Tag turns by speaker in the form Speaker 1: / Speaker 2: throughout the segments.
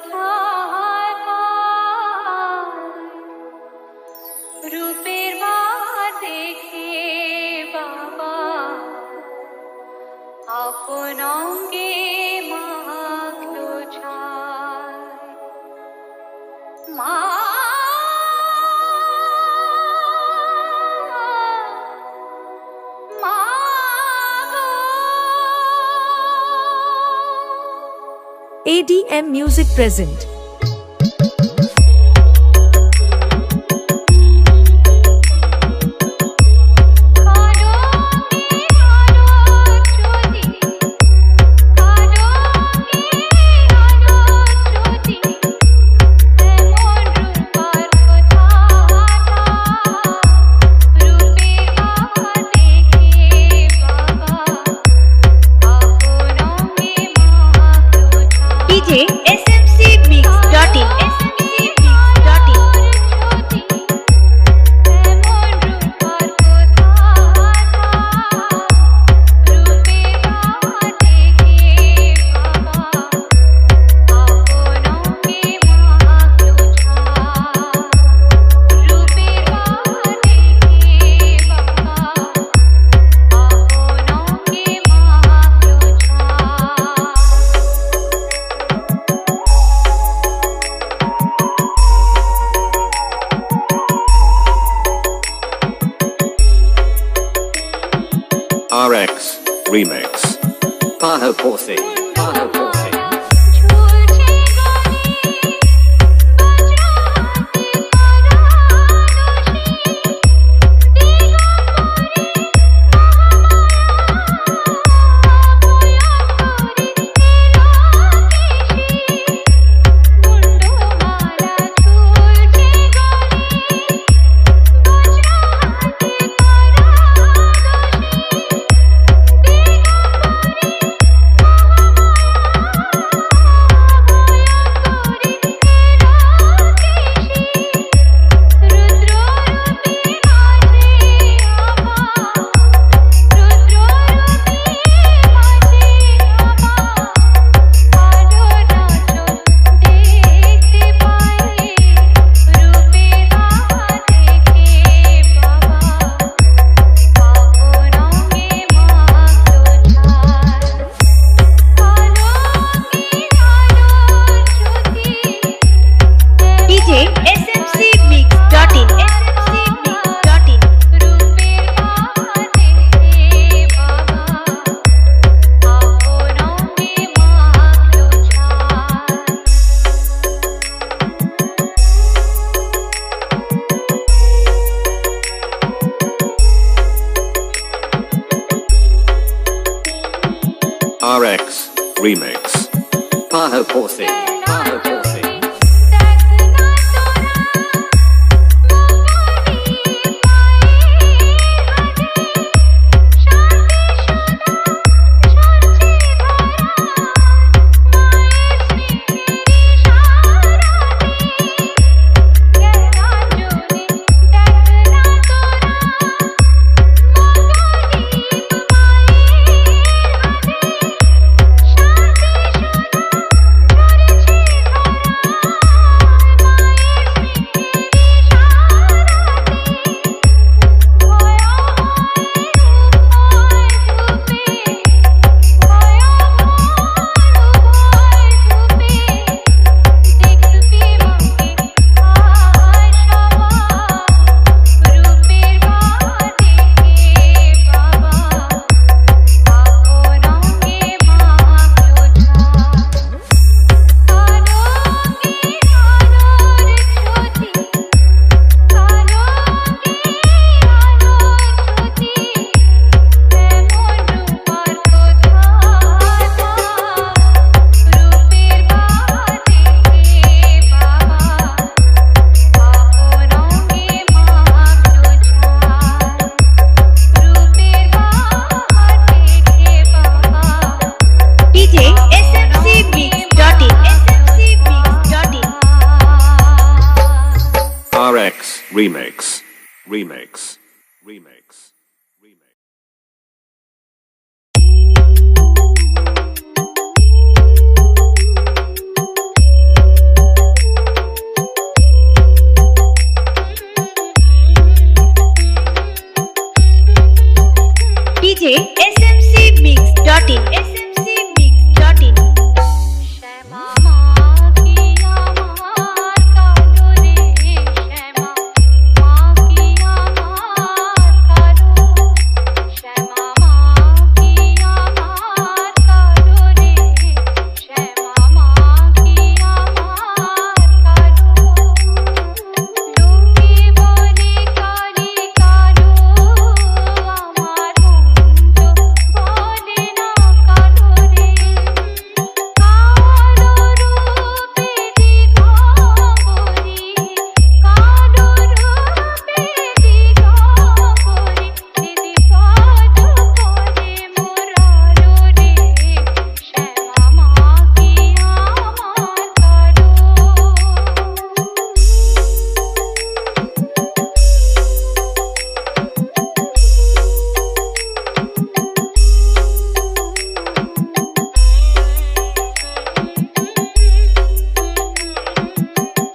Speaker 1: কোথায় পাই? রূপের মায়া দেখে বাবা আপন অঙ্গে মাখলো ছাই। মা মা গো।
Speaker 2: ADM Music present.
Speaker 3: DJ smcmix.in
Speaker 4: RX Remix. Paho Porthi. Paho Porthi.
Speaker 3: DJ smcmix.in
Speaker 4: RX Remix. Paho Porthi. Paho Porthi. RX Remix. Remix. Remix. Remix.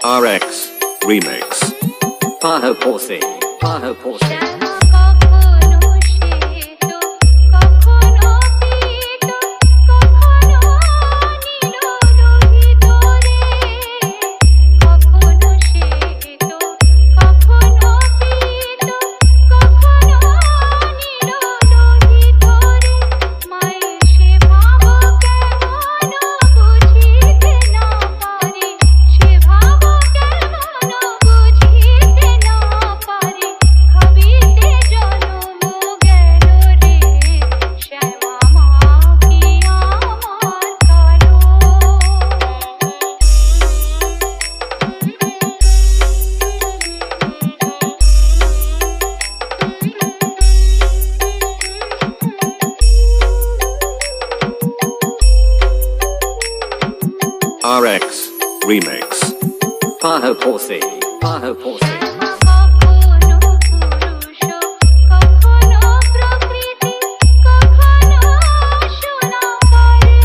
Speaker 4: RX Remix. Paha Posse. Paha Posse.
Speaker 1: কখনো শ্বেত কখনো পীত কখনো নীল লোহিত রে কখনো শ্বেত কখনো পীত কখনো নীল লোহিত রে মায়ের সে ভাব কেমন বুঝিতে না পারে সে ভাব কেমন বুঝিতে না পারে ভাবিতে জনম গেল রে শ্যামা মা কি আমার কালো
Speaker 4: RX Remix. Paha Posse. Paha Posse.
Speaker 1: কখনো পুরুষ কখনো প্রকৃতি কখনো সোনা করে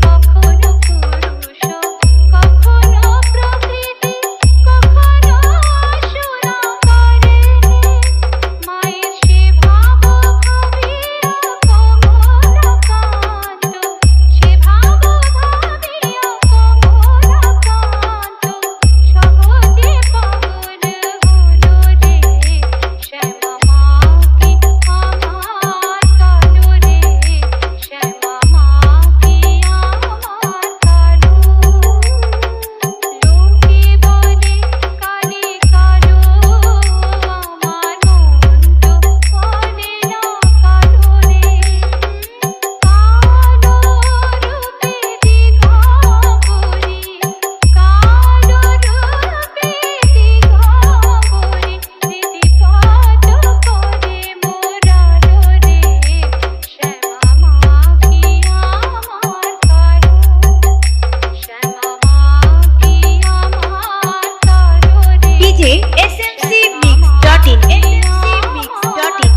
Speaker 1: কখনো পুরুষ কখনো প্রকৃতি কখনো সোনা করে মায়ের সে ভাব ভাবিয়া কমলাকান্ত সে ভাব ভাবিয়া কমলাকান্ত সহজে পাগল হলো রে শ্যামা মা কি আমার কালো রে শ্যামা মা কি আমার কালো লোকে বলে কালি কালো আমার মন তো বলে না কালো রে কালো রূপে দিগম্বরী কালো রূপে দিগম্বরী স্মৃতিপথ করে মোরালো রে শ্যামা মা কি আমার কালো শ্যামা মা কি আমার কালো রে
Speaker 3: DJ smcmix.in smcmix.in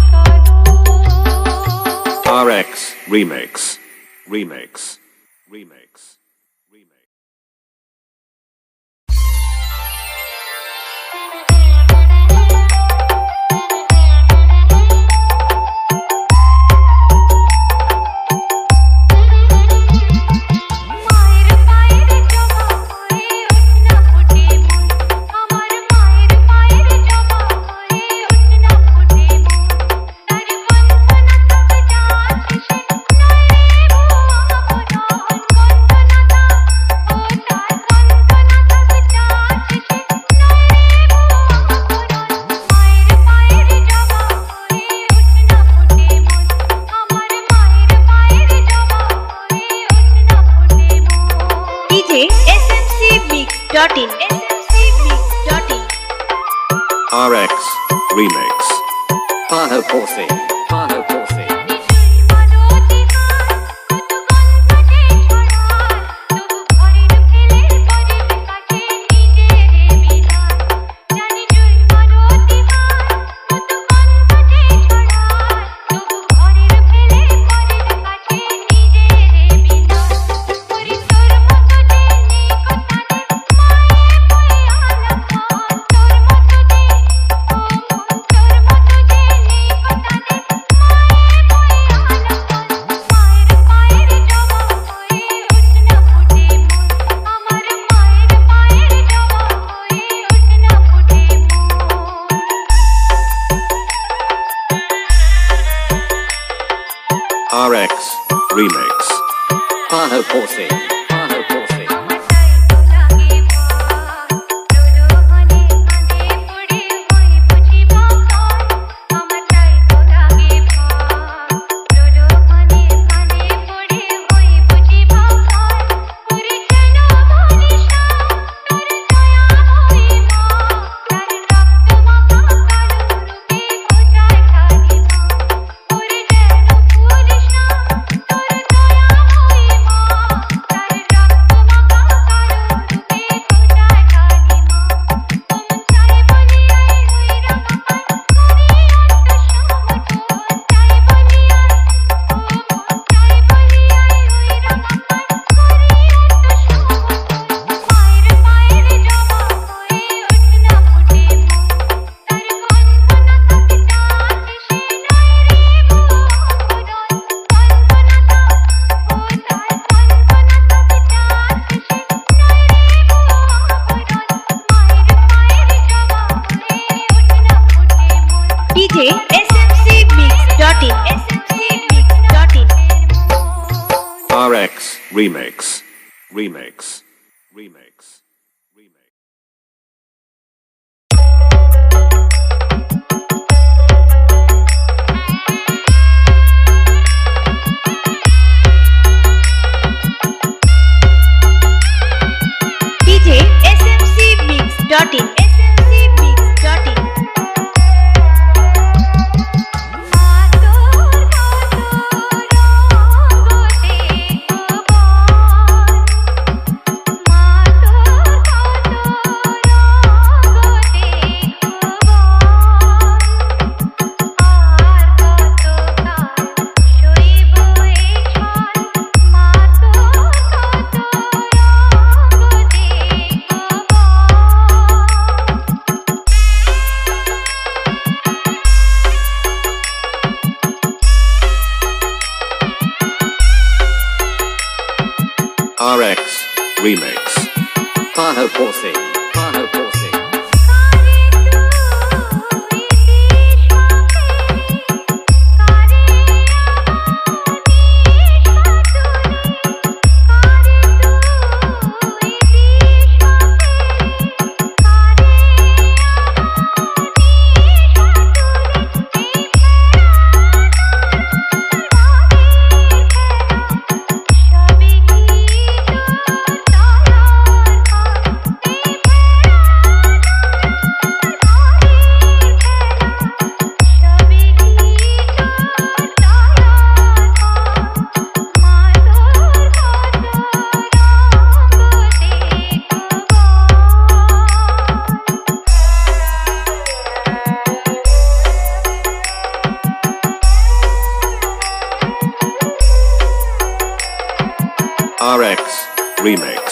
Speaker 4: RX Remix. Remix. Remix. Remix.
Speaker 1: মায়ের পায়ের জবা হয়ে ওঠ না ফুটে মন আমার মায়ের পায়ের জবা হয়ে ওঠ না ফুটে মন তার বন্ধনা তব জান শেষে নয় রে ভুবন বন্ধনা তা ও তার বন্ধনা তব জান শেষে নয় রে ভুবন মায়ের পায়ের জবা হয়ে ওঠ না ফুটে মন আমার মায়ের পায়ের জবা হয়ে ওঠ না ফুটে মন
Speaker 3: DJ smcmix.in smcmix.in
Speaker 4: RX Remix. Paha Posse. Paha Posse.
Speaker 1: জানি তুই মালতী হার কত গন্ধে ছড়ায় তবু ঘরের ফেলে পরের কাছে নিজেরে বিলায় জানি তুই মালতী হার কত গন্ধে ছড়ায় তবু ঘরের ফেলে পরের কাছে নিজেরে বিলায় করি তোর মতো দিনে কথা দে মায়ে বয়ে আলাপ তোর মতো দে ও মন তোর মতো দিনে কথা দে মায়ে বয়ে আলাপ মায়ের পায়ের জবা হয়ে ওঠ না ফুটে মন আমার মায়ের পায়ের জবা হয়ে ওঠ না ফুটে মন
Speaker 4: RX Remix. Paha Posse. Paha Posse.
Speaker 1: আমার তাই তো লাগে ভয় রোদনে কাঁদে পড়ে হই বুঝি বাকার আমার তাই তো লাগে ভয় রোদনে কাঁদে পড়ে হই বুঝি বাকার ওরে কেন বলিস না তোর দয়া মহিমা তার রক্ত মাখা কালো রূপে খোঁজায় কালিমা ওরে কেন বলিস না তোর দয়া মহিমা তার
Speaker 4: Remix. Remix. Remix. Remix.
Speaker 3: DJ smcmix.in smcmix.in
Speaker 1: মাতোর কত রঙ দেখবার মাতোর কত রঙ দেখবার আর কতকাল সইব এই ছল মাতোর কত রঙ দেখবার
Speaker 4: RX. Remix. Paho Posse. Paho Posse.
Speaker 1: কারে তুই দিশা পেলে
Speaker 4: RX. Remix.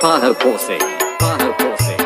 Speaker 4: Paho Posse. Paho Posse.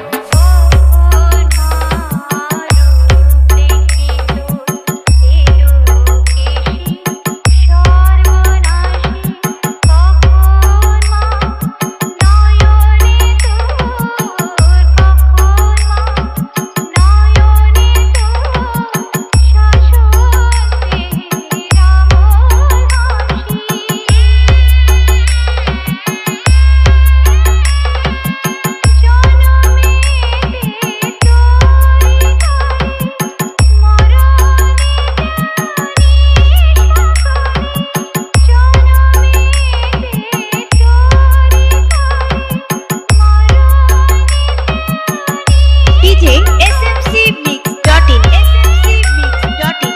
Speaker 3: DJ smcmix.in smcmix.in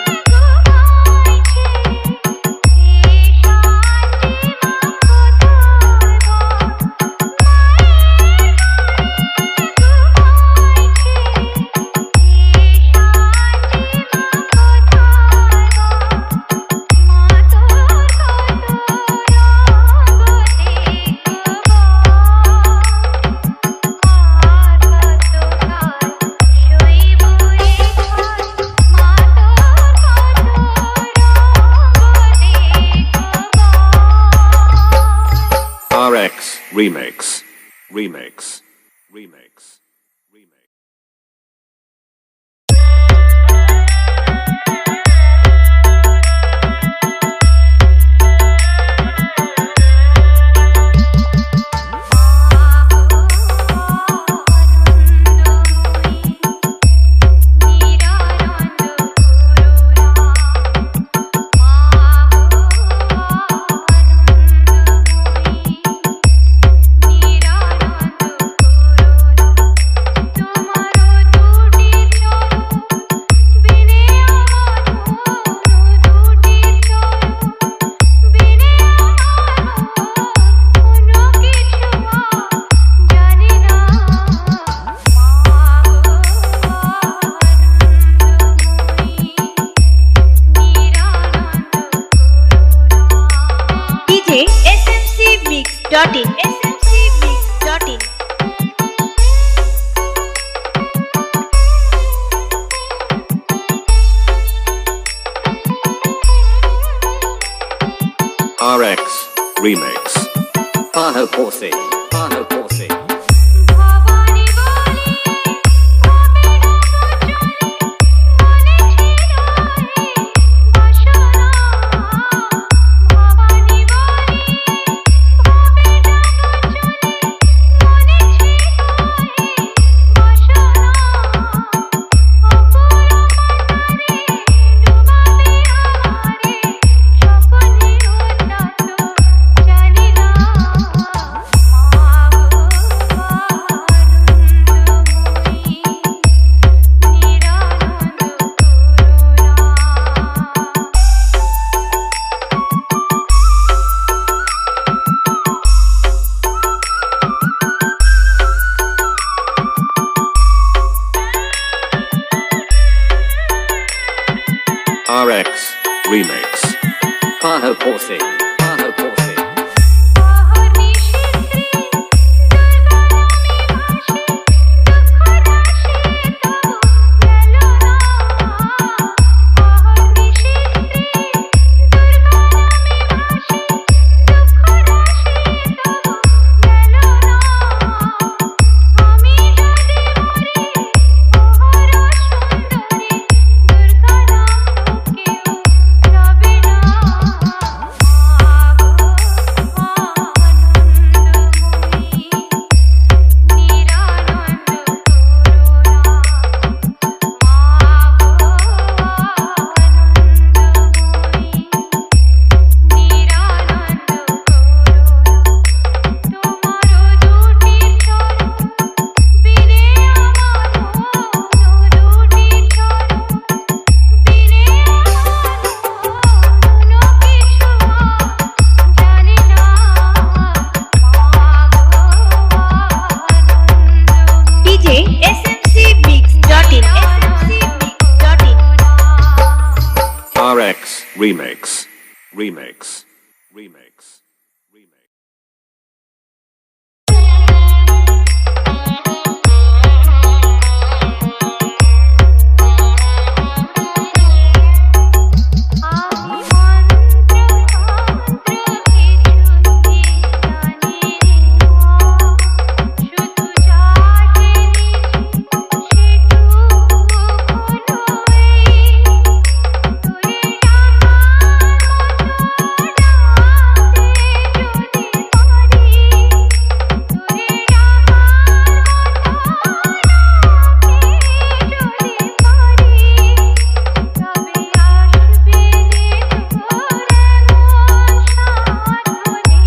Speaker 4: RX. Remix. Remix. Remix. Remix.
Speaker 3: DJ smcmix.in smcmix.in
Speaker 4: RX. Remix. Paho Posse. Paho Posse.
Speaker 1: Bhabani বলে কবে মনে ছিল বাসনা ভবানী বলে
Speaker 4: Pose, Pana Pose.
Speaker 1: আহনি শিত্রে দুর্গা নামে ভাসে দুঃখ রাশি তবু গেল না আহনি শিত্রে দুর্গা নামে ভাসে দুঃখ রাশি তবু গেল না আমি যদি মরি ওহর সুন্দরী দুর্গা নাম তো কেউ রবে না আনন্দময়ী নিরানন্দ
Speaker 3: DJ smcmix.in smcmix.in
Speaker 4: RX Remix. Remix. Remix. Remix.
Speaker 1: আমি মন্ত্র তন্ত্র কিছুই জানি না শুধু যা জেনেছি সেটুকু নই তোরে ডাকার মতো ডাকতে যদি পারি তোরে ডাকার মতো ডাকতে যদি পারি তবে আসবে রে তোর এমন সাধনে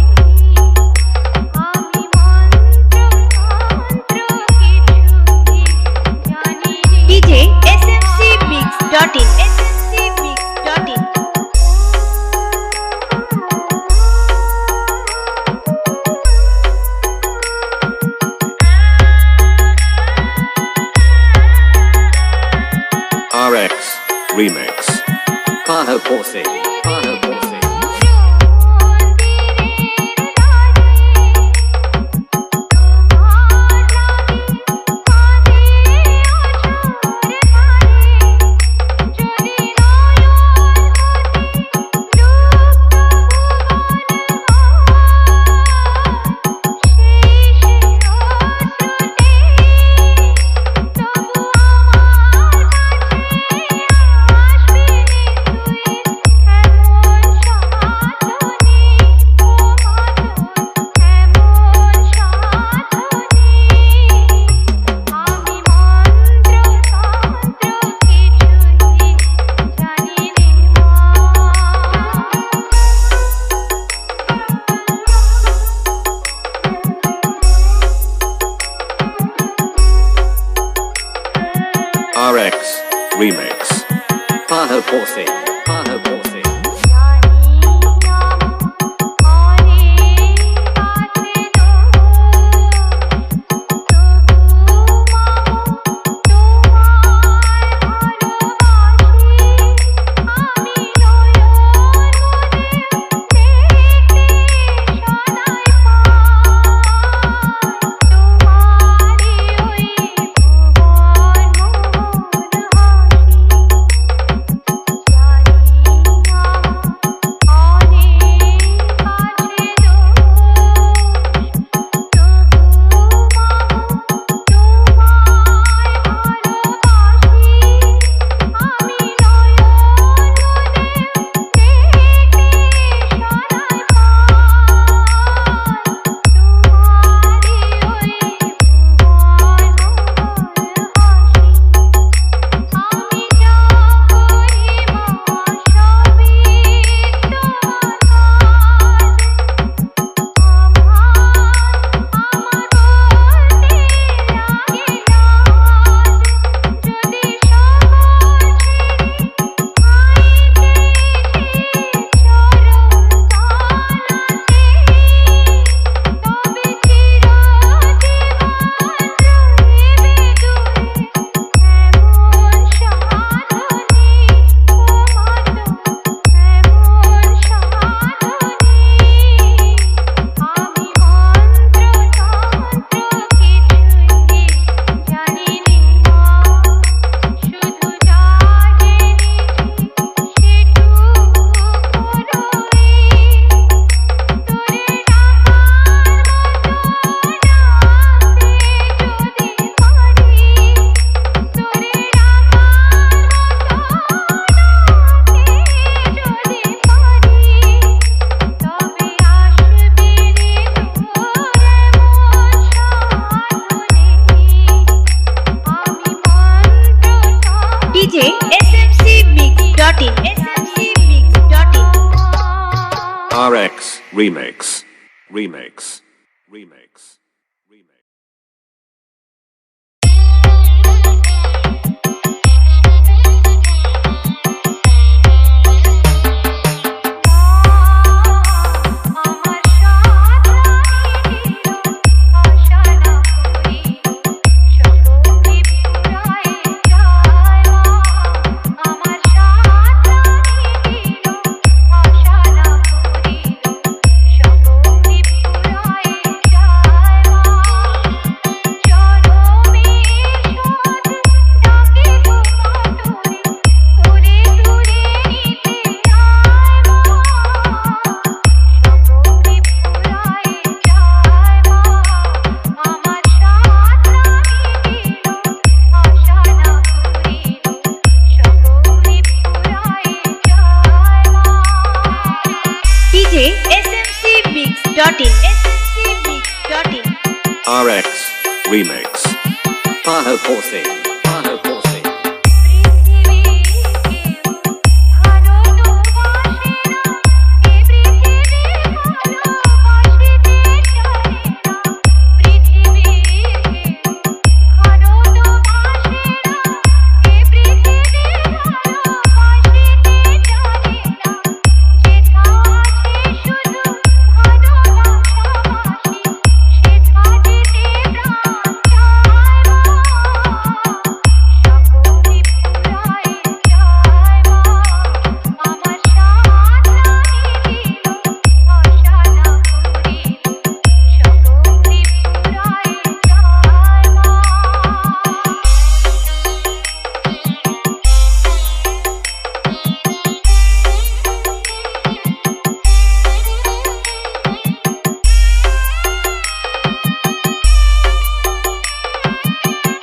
Speaker 1: আমি মন্ত্র তন্ত্র কিছুই জানি রে
Speaker 3: DJ smcmix.in smcmix.in
Speaker 4: RX Remix. Pana Pose, Pana Pose. RX Remix. Pana Pose, Pana Pose.
Speaker 1: জানি
Speaker 4: Remix. Remix. Remix. Remix.
Speaker 1: আমার সাথ রাখিল আশা না করিল সকলে পুরায় যায় আমার সাথ রাখিল আশা না করিল সকলে পুরায় যায় চলো মেষদ ডাকে তোমাতরে তুলে তুলে নিতে আয় সকলে পুরায় যায় আমার সাথ রাখিল আশা না করিল সকলে পুরায় যায়
Speaker 3: DJ smcmix.in smcmix.in
Speaker 4: RX. Remix. Paho Posse. Paho Posse.
Speaker 1: পৃথিবীকে ভালো তো বাসে না এ পৃথিবী ভালোবাসিতে জানে না পৃথিবীকে ভালো তো বাসে না এ পৃথিবী ভালোবাসিতে জানে না যেথা আছে শুধু ভালোবাসাবাসি সেথা যেতে প্রাণ চায় সকলে পুরায় যায় আমার সাথ রাখিল আশা না করিল সকলে পুরায়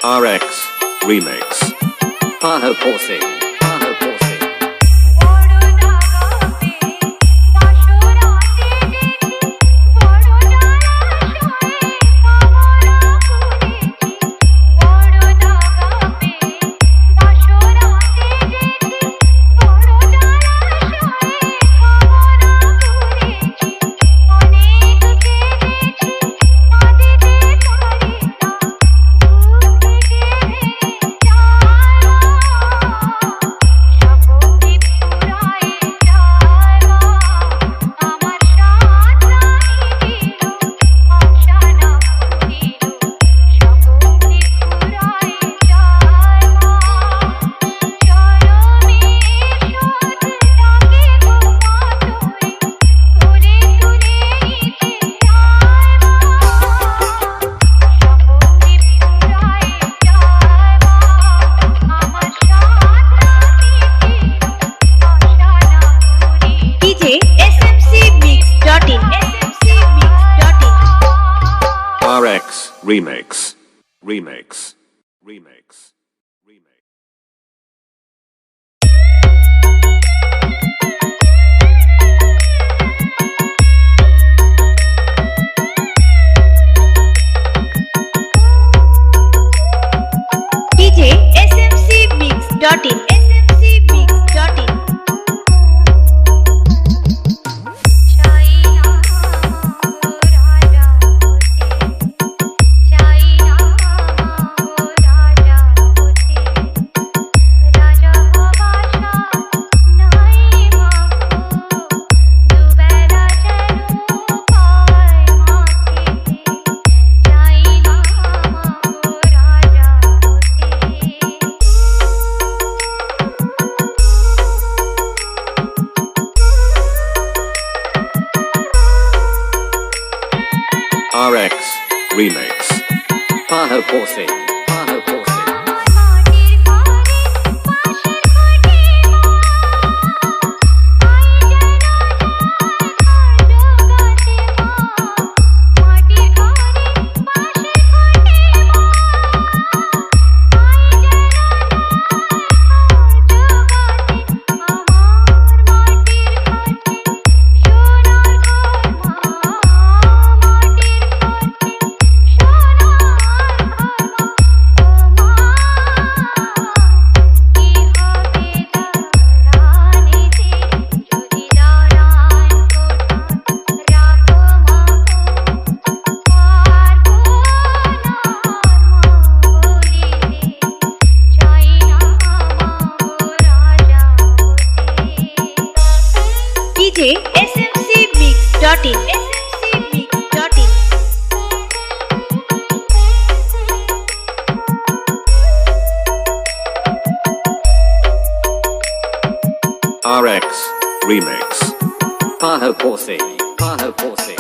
Speaker 4: RX. Remix. Paho Posse. Paho Posse.
Speaker 1: বড় দাগাতে বাসরাতে গেছি বড় জলাশয়ে কামনা করেছি বড় দাগাতে বাসরাতে গেছি বড় জলাশয়ে কামনা করেছি অনেক কেঁদেছি কাঁদিতে পারি না বুক থেকে যায় সকলে পুরায় যায় আমার সাথ রাখিল আশা না করিল সকলে পুরায় যায় চলো মেষদ ডাকে তোমাতরে তুলে তুলে নিতে আয় সকলে পুরায় যায় আমার সাথ রাখিল আশা না করিল
Speaker 3: DJ smcmix.in smcmix.in
Speaker 4: RX. Remix. Remix. Remix. Remix.
Speaker 3: DJ smcmix.in smcmix.in
Speaker 1: চাই না রাজা হতে চাই না রাজা হতে রাজা হবার নাই মাগো দুবেলা যেন পায় মা খেতে চাই না রাজা হতে
Speaker 4: RX. Remix. Paho Posse. Paho Posse.
Speaker 1: মাটির ঘরে পাশের ঘটে আই যেন জগাতে মাটির ঘরে পাশের ঘটে আই যেন জগাতে আমার মাটির ঘরে সোনার ঘর মাটির ঘরে সোনার ঘর
Speaker 4: Remix. Paha Pose. Paha Pose.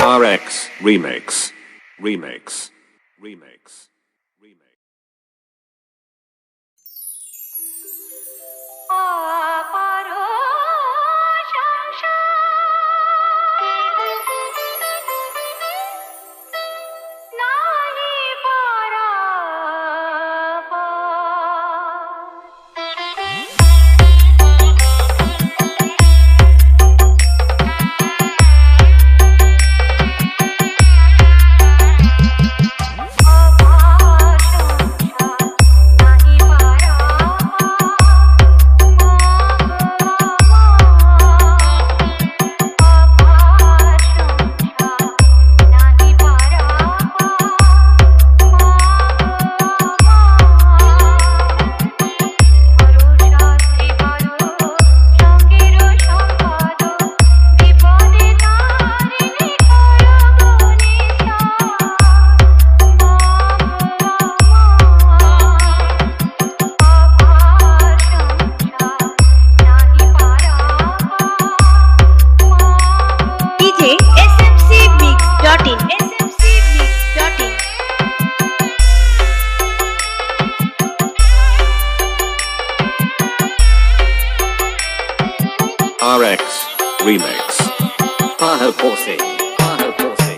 Speaker 4: RX Remix. Remix. Remix. Remix.
Speaker 3: DJ smcmix.in smcmix.in
Speaker 4: RX Remix. Paha Pose. Paha Pose.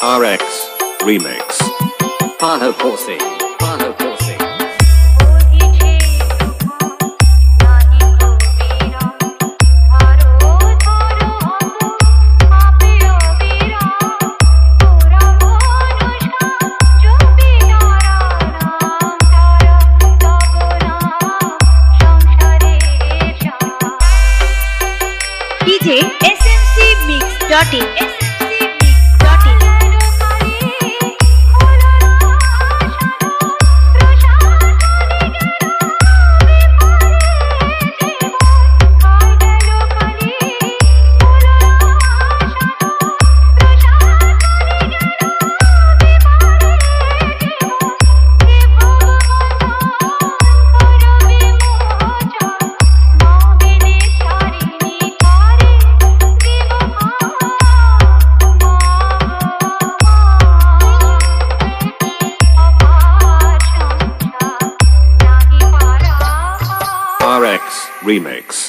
Speaker 4: RX Remix. Paha Pose. Paha Pose.
Speaker 3: DJ smcmix.in smcmix.in
Speaker 4: RX Remix.